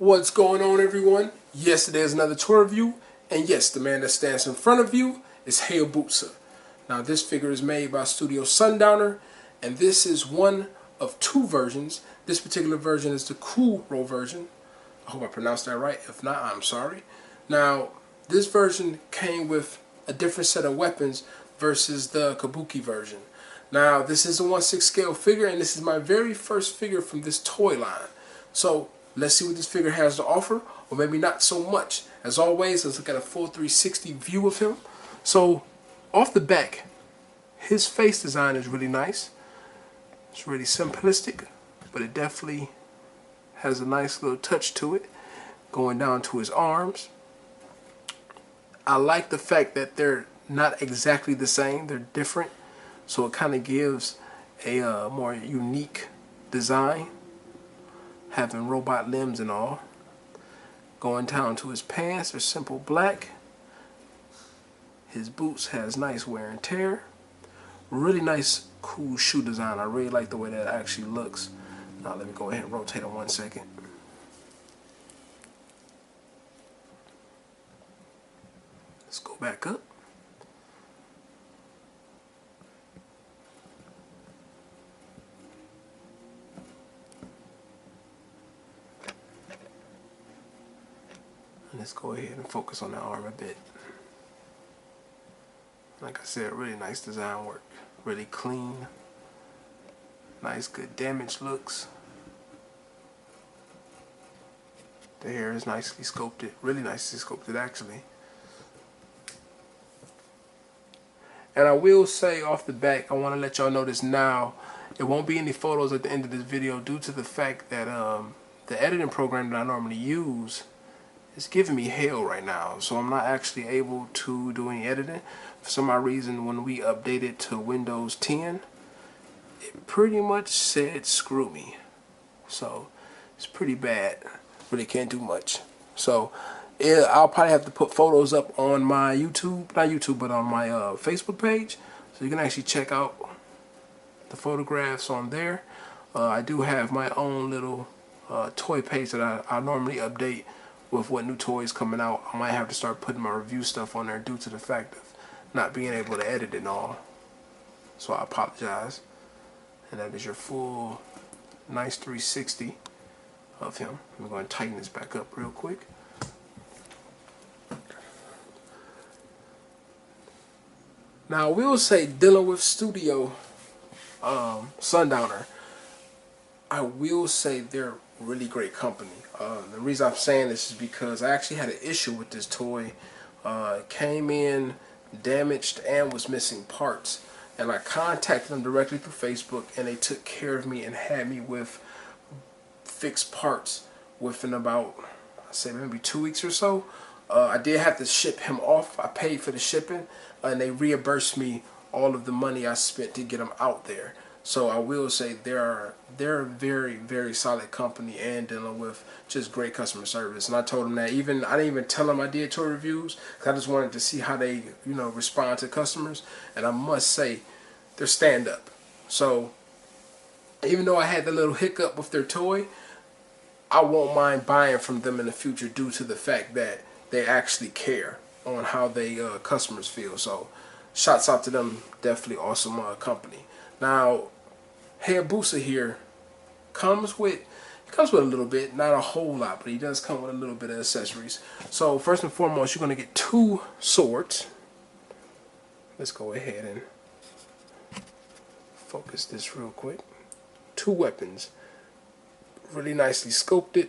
What's going on, everyone? Yes, there's another toy review, and yes, the man that stands in front of you is Hayabusa. Now, this figure is made by Studio Sundowner, and this is one of two versions. This particular version is the Kuro version. I hope I pronounced that right. If not, I'm sorry. Now, this version came with a different set of weapons versus the Kabuki version. Now, this is a 1/6 scale figure, and this is my very first figure from this toy line. So, let's see what this figure has to offer, or maybe not so much. As always, let's look at a full 360 view of him. So, off the back, his face design is really nice. It's really simplistic, but it definitely has a nice little touch to it, going down to his arms. I like the fact that they're not exactly the same, they're different, so it kind of gives a more unique design, having robot limbs and all. Going down to his pants, they're simple black. His boots has nice wear and tear. Really nice, cool shoe design. I really like the way that actually looks. Now let me go ahead and rotate him 1 second. Let's go back up. Let's go ahead and focus on the arm a bit. Like I said, really nice design work. Really clean. Nice, good damage looks. The hair is nicely sculpted. Really nicely sculpted, actually. And I will say off the back, I want to let y'all know this now. There won't be any photos at the end of this video due to the fact that the editing program that I normally use is giving me hell right now, so I'm not actually able to do any editing. For some odd reason, when we updated to Windows 10, it pretty much said screw me. So it's pretty bad. Really can't do much. So yeah, I'll probably have to put photos up on my YouTube, not YouTube, but on my Facebook page, so you can actually check out the photographs on there. I do have my own little toy page that I normally update with what new toys coming out. I might have to start putting my review stuff on there due to the fact of not being able to edit it and all. So I apologize. And that is your full nice 360 of him. I'm going to tighten this back up real quick. Now I will say, dealing with Studio Sundowner, I will say they're really great company. The reason I'm saying this is because I actually had an issue with this toy. It came in damaged and was missing parts, and I contacted them directly through Facebook, and they took care of me and had me with fixed parts within about, I'd say maybe 2 weeks or so. I did have to ship him off. I paid for the shipping, and they reimbursed me all of the money I spent to get him out there. So I will say they're a very, very solid company and dealing with just great customer service. And I told them that I didn't even tell them I did toy reviews, because I just wanted to see how they, respond to customers. And I must say, they're stand up. So even though I had the little hiccup with their toy, I won't mind buying from them in the future due to the fact that they actually care on how they customers feel. So shouts out to them. Definitely awesome company. Now, Hayabusa here comes with a little bit, not a whole lot, but he does come with a little bit of accessories. So first and foremost, you're going to get 2 swords. Let's go ahead and focus this real quick. 2 weapons, really nicely sculpted.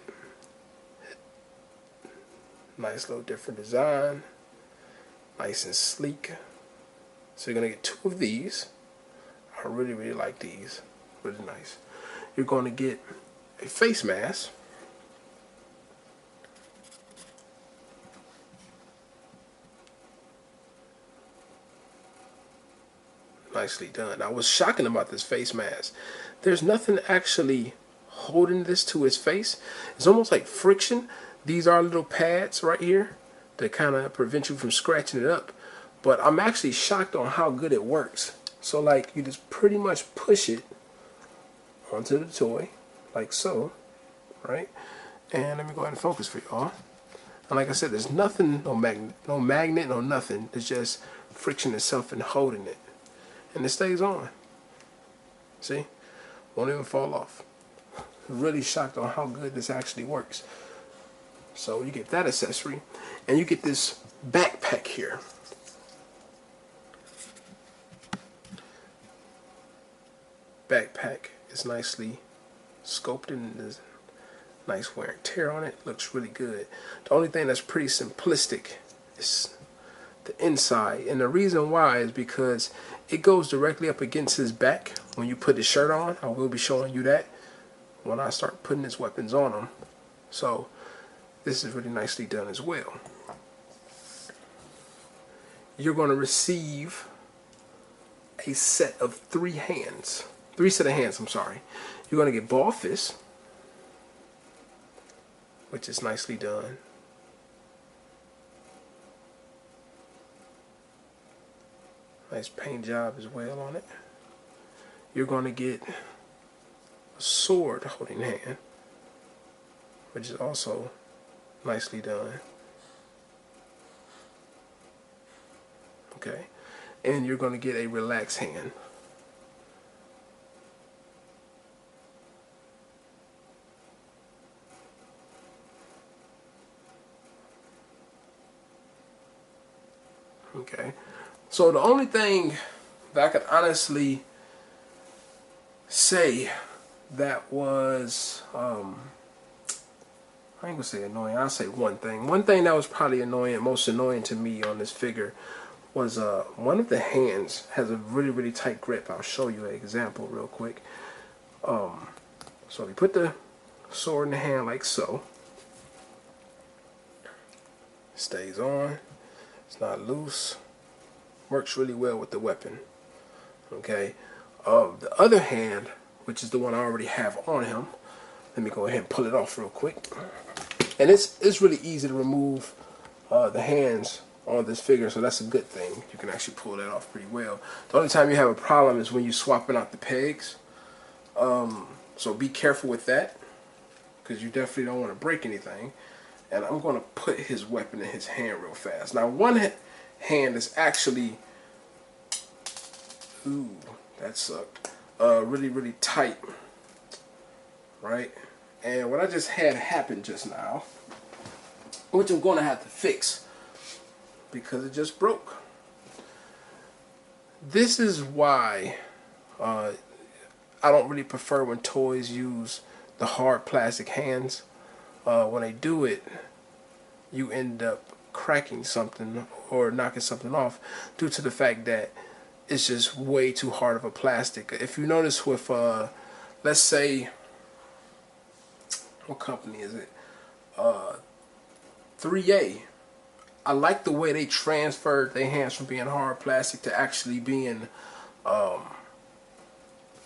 Nice little different design, nice and sleek. So you're going to get 2 of these. I really, really like these. Really nice. You're going to get a face mask. Nicely done. I was shocking about this face mask. There's nothing actually holding this to his face. It's almost like friction. These are little pads right here that kind of prevent you from scratching it up. But I'm actually shocked on how good it works. So like, you just pretty much push it onto the toy like so, right? And let me go ahead and focus for y'all. And like I said, there's nothing, no magnet, no nothing. It's just friction itself and holding it. And it stays on. See? Won't even fall off. Really shocked on how good this actually works. So you get that accessory. And you get this backpack here. Backpack is nicely sculpted and there's nice wear and tear on it. Looks really good. The only thing that's pretty simplistic is the inside, and the reason why is because it goes directly up against his back when you put his shirt on. I will be showing you that when I start putting his weapons on him. So this is really nicely done as well. You're going to receive a set of three set of hands, I'm sorry. You're going to get ball fists, which is nicely done. Nice paint job as well on it. You're going to get a sword holding hand, which is also nicely done. Okay. And you're going to get a relaxed hand. Okay, so the only thing that I could honestly say that was, I ain't gonna say annoying, I'll say one thing. One thing that was probably annoying, most annoying to me on this figure was one of the hands has a really tight grip. I'll show you an example real quick. So we put the sword in the hand like so. Stays on. It's not loose. Works really well with the weapon. Okay. The other hand, which is the one I already have on him, let me go ahead and pull it off real quick. And it's really easy to remove the hands on this figure, so that's a good thing. You can actually pull that off pretty well. The only time you have a problem is when you're swapping out the pegs. So be careful with that, because you definitely don't want to break anything. And I'm going to put his weapon in his hand real fast. Now, one hand is actually, ooh, that sucked, really tight, right? And what I just had happen just now, which I'm going to have to fix because it just broke. This is why I don't really prefer when toys use the hard plastic hands. When they do it, you end up cracking something or knocking something off due to the fact that it's just way too hard of a plastic. If you notice with, let's say, what company is it? 3A. I like the way they transferred their hands from being hard plastic to actually being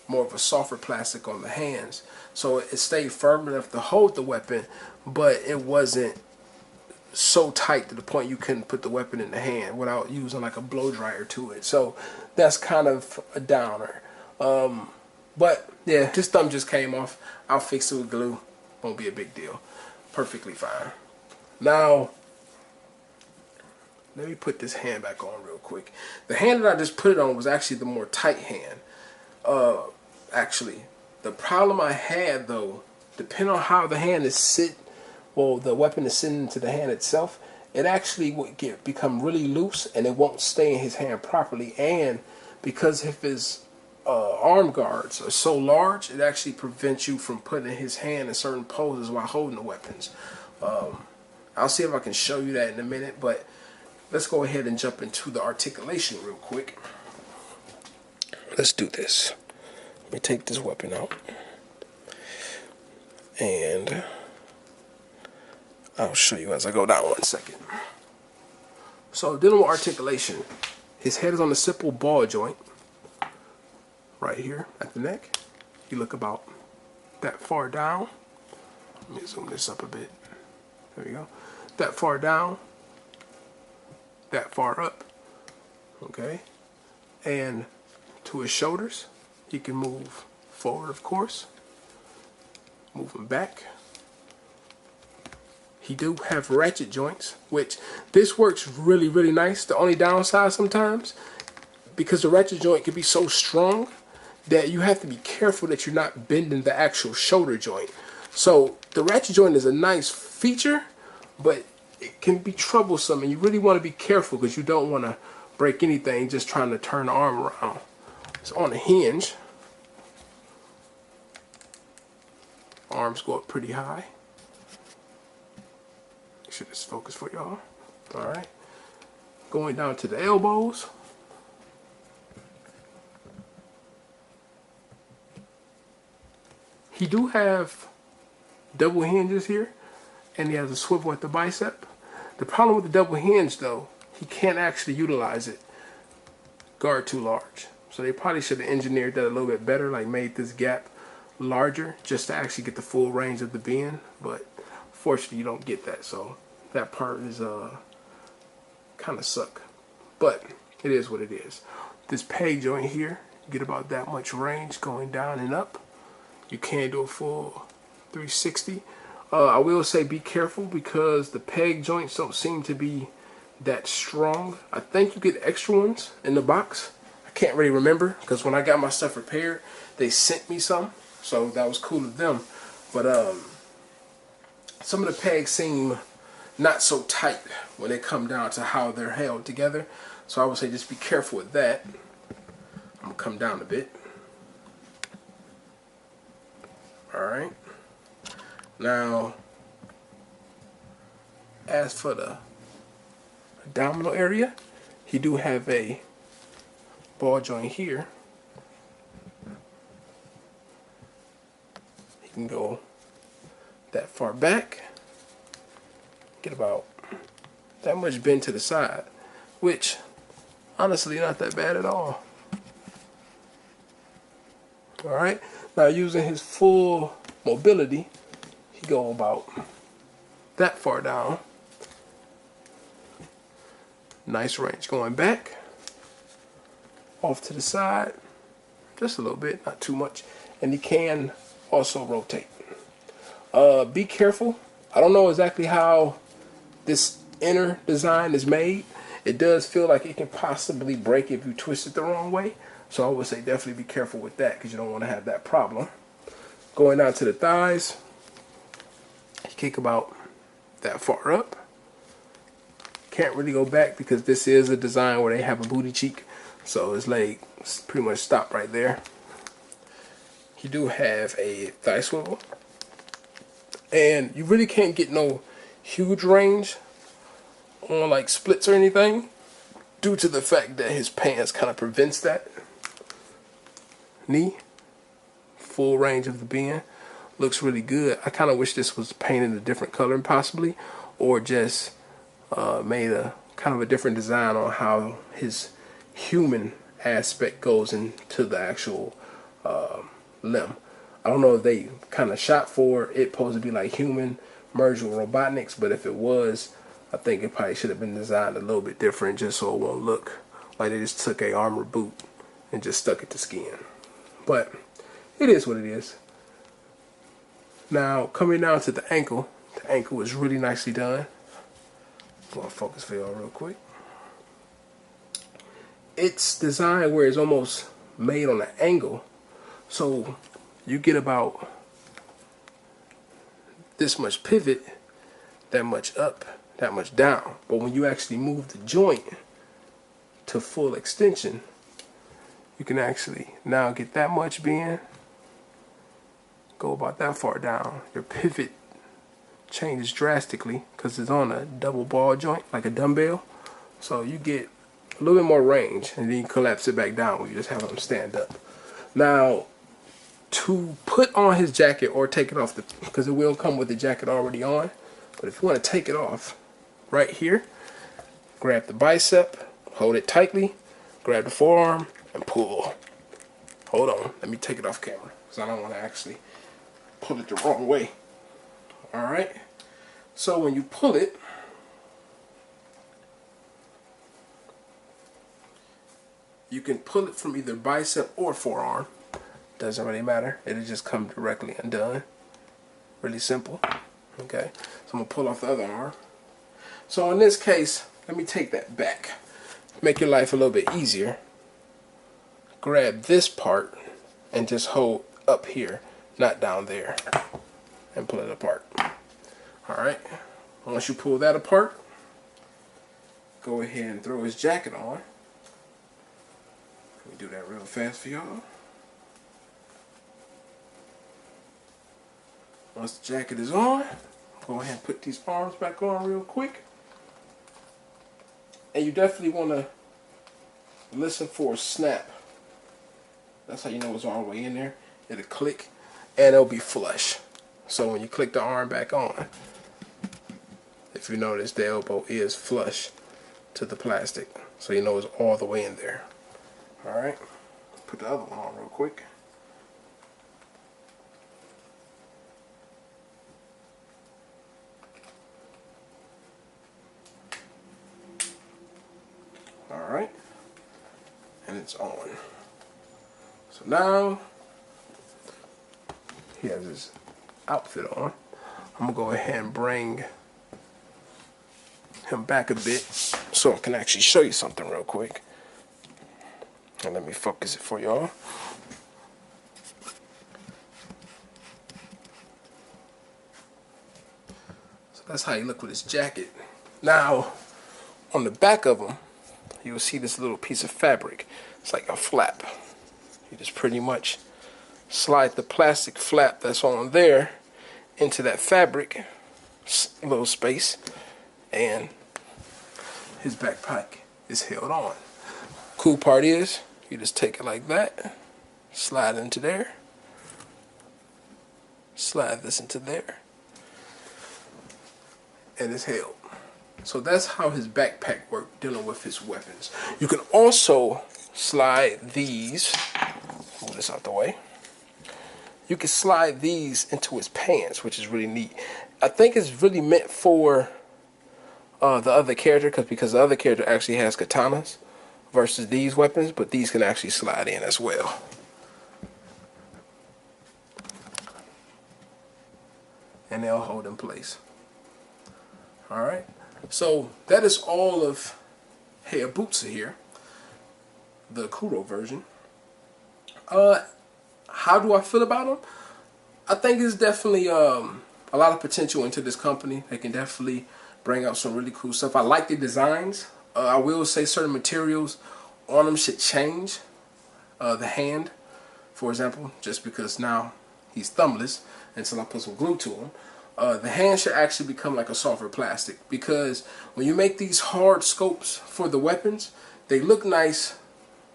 more of a softer plastic on the hands. So it stayed firm enough to hold the weapon, but it wasn't so tight to the point you couldn't put the weapon in the hand without using like a blow dryer to it. So that's kind of a downer. But yeah, his thumb just came off. I'll fix it with glue. Won't be a big deal. Perfectly fine. Now, let me put this hand back on real quick. The hand that I just put it on was actually the more tight hand. Actually, the problem I had though, depending on how the hand is the weapon is sitting into the hand itself, it actually would become really loose and it won't stay in his hand properly. And because if his arm guards are so large, it actually prevents you from putting his hand in certain poses while holding the weapons. I'll see if I can show you that in a minute, but let's go ahead and jump into the articulation real quick. Let's do this. Let me take this weapon out. And I'll show you as I go down. 1 second. So dealing with articulation, his head is on the simple ball joint right here at the neck. You look about that far down. Let me zoom this up a bit. There we go. That far down, that far up. Okay. And to his shoulders, he can move forward, of course, moving back, He do have ratchet joints, which this works really, really nice. The only downside sometimes, because the ratchet joint can be so strong that you have to be careful that you're not bending the actual shoulder joint. So the ratchet joint is a nice feature, but it can be troublesome, and you really want to be careful because you don't want to break anything just trying to turn the arm around. It's on a hinge. Arms go up pretty high. Make sure this focus for y'all. Alright. Going down to the elbows. He do have double hinges here, and he has a swivel at the bicep. The problem with the double hinge though, he can't actually utilize it. Guard too large. So they probably should have engineered that a little bit better, like made this gap larger just to actually get the full range of the bend, but fortunately you don't get that, so that part is kind of suck, but it is what it is. This peg joint here, you get about that much range going down and up. You can do a full 360. I will say be careful because the peg joints don't seem to be that strong. I think you get extra ones in the box. I can't really remember because when I got my stuff repaired they sent me some, so that was cool of them, but some of the pegs seem not so tight when they come down to how they're held together, so I would say just be careful with that. I'm gonna come down a bit. Alright, now as for the abdominal area, he do have a ball joint here. He can go that far back, get about that much bend to the side, which honestly not that bad at all. Alright, now using his full mobility, he go about that far down. Nice range going back, off to the side, just a little bit, not too much, and he can also rotate. Be careful. I don't know exactly how this inner design is made. It does feel like it can possibly break if you twist it the wrong way, so I would say definitely be careful with that because you don't want to have that problem. Going down to the thighs, you kick about that far up. Can't really go back because this is a design where they have a booty cheek, so his leg pretty much stopped right there. You do have a thigh swivel, and you really can't get no huge range on like splits or anything due to the fact that his pants kind of prevents that. Knee, full range of the bend, looks really good. I kind of wish this was painted a different color possibly, or just made a kind of a different design on how his human aspect goes into the actual limb. I don't know if they kind of shot for it supposed to be like human merged with robotics, but if it was, I think it probably should have been designed a little bit different just so it won't look like they just took a armored boot and just stuck it to skin. But it is what it is. Now coming down to the ankle is really nicely done. I'm gonna focus for y'all real quick. It's designed where it's almost made on an angle, so you get about this much pivot, that much up, that much down. But when you actually move the joint to full extension, you can actually now get that much bend, go about that far down. Your pivot changes drastically because it's on a double ball joint like a dumbbell, so you get a little bit more range, and then you collapse it back down when you just have them stand up. Now to put on his jacket or take it off, because it will come with the jacket already on, but if you want to take it off, right here, grab the bicep, hold it tightly, grab the forearm and pull. Hold on, let me take it off camera because I don't want to actually pull it the wrong way. Alright, so when you pull it, you can pull it from either bicep or forearm. Doesn't really matter. It'll just come directly undone. Really simple. Okay, so I'm gonna pull off the other arm. So in this case, let me take that back. Make your life a little bit easier. Grab this part and just hold up here, not down there, and pull it apart. Alright, once you pull that apart, go ahead and throw his jacket on. Let me do that real fast for y'all. Once the jacket is on, go ahead and put these arms back on real quick. And you definitely want to listen for a snap. That's how you know it's all the way in there. It'll click and it'll be flush. So when you click the arm back on, if you notice, the elbow is flush to the plastic. So you know it's all the way in there. Alright, put the other one on real quick. Alright, and it's on. So now he has his outfit on. I'm gonna go ahead and bring him back a bit so I can actually show you something real quick. And let me focus it for y'all. So that's how he look with his jacket. Now, on the back of him, you'll see this little piece of fabric. It's like a flap. You just pretty much slide the plastic flap that's on there into that fabric little space, and his backpack is held on. Cool part is, you just take it like that, slide it into there, slide this into there, and it's held. So that's how his backpack worked, dealing with his weapons. You can also slide these, move this out the way, you can slide these into his pants, which is really neat. I think it's really meant for the other character, because the other character actually has katanas versus these weapons, but these can actually slide in as well. And they'll hold in place. Alright, so that is all of Hayabusa here, the Kuro version. How do I feel about them? I think there's definitely a lot of potential into this company. They can definitely bring out some really cool stuff. I like the designs. I will say certain materials on them should change. The hand, for example, just because now he's thumbless until I put some glue to him. The hand should actually become like a softer plastic, because when you make these hard scopes for the weapons, they look nice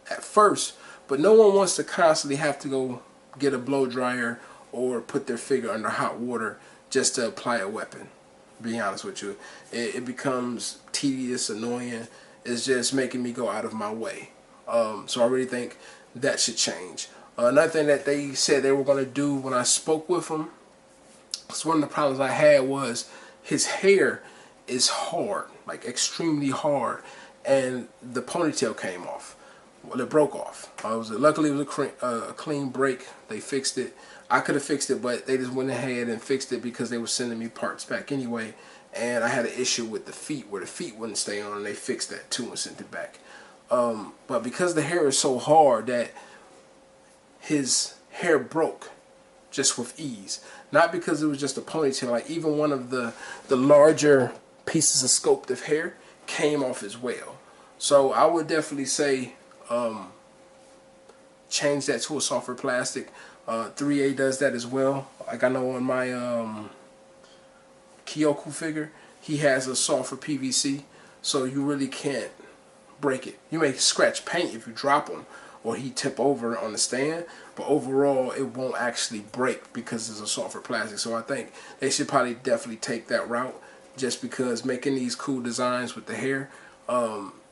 at first, but no one wants to constantly have to go get a blow dryer or put their finger under hot water just to apply a weapon. To be honest with you, it becomes tedious, annoying. It's just making me go out of my way. So I really think that should change. Another thing that they said they were going to do when I spoke with them, so one of the problems I had was his hair is hard, like extremely hard, and the ponytail came off. Well, it broke off. Luckily it was a clean break. They fixed it. I could have fixed it, but they just went ahead and fixed it because they were sending me parts back anyway. And I had an issue with the feet, where the feet wouldn't stay on, and they fixed that too and sent it back. But because the hair is so hard that his hair broke just with ease. Not because it was just a ponytail. Like even one of the larger pieces of sculpted hair came off as well. So I would definitely say change that to a softer plastic. 3A does that as well. Like I know on my Kyoku figure, he has a softer PVC, so you really can't break it. You may scratch paint if you drop him or he tip over on the stand, but overall it won't actually break because it's a softer plastic. So I think they should probably definitely take that route, just because making these cool designs with the hair,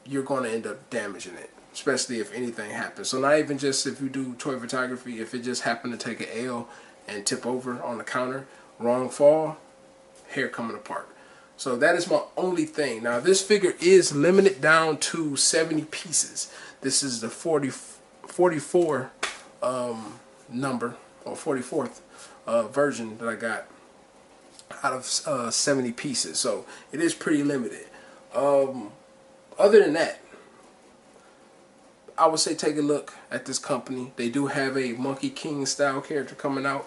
you're going to end up damaging it, especially if anything happens. So not even just if you do toy photography, if it just happened to take an L and tip over on the counter, wrong fall, hair coming apart. So that is my only thing. Now this figure is limited down to 70 pieces. This is the 44 number, or 44th version that I got. out of 70 pieces, so it is pretty limited. Other than that, I would say take a look at this company. They do have a Monkey King style character coming out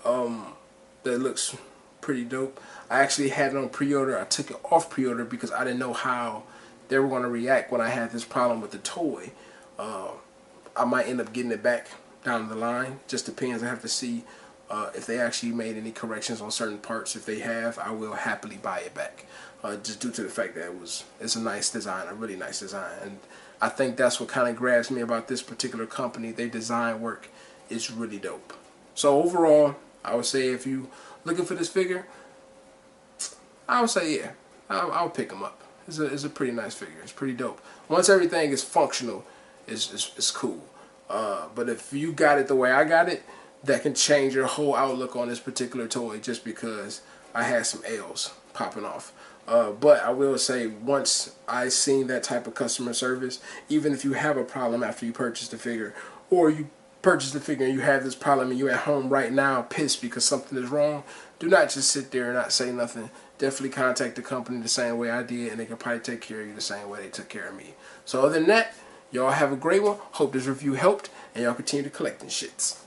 that looks pretty dope. I actually had it on pre-order. I took it off pre-order because I didn't know how they were going to react when I had this problem with the toy. I might end up getting it back down the line. Just depends. I have to see if they actually made any corrections on certain parts. If they have, I will happily buy it back. Just due to the fact that it's a nice design, a really nice design. And I think that's what kind of grabs me about this particular company. Their design work is really dope. So overall, I would say if you looking for this figure, I would say yeah, I'll pick them up. It's a pretty nice figure. It's pretty dope. Once everything is functional, it's cool. But if you got it the way I got it, that can change your whole outlook on this particular toy just because I had some L's popping off. But I will say, once I seen that type of customer service, even if you have a problem after you purchase the figure, or you purchase the figure and you have this problem and you're at home right now pissed because something is wrong, do not just sit there and not say nothing. Definitely contact the company the same way I did, and they can probably take care of you the same way they took care of me. So other than that, y'all have a great one. Hope this review helped, and y'all continue to collect these shits.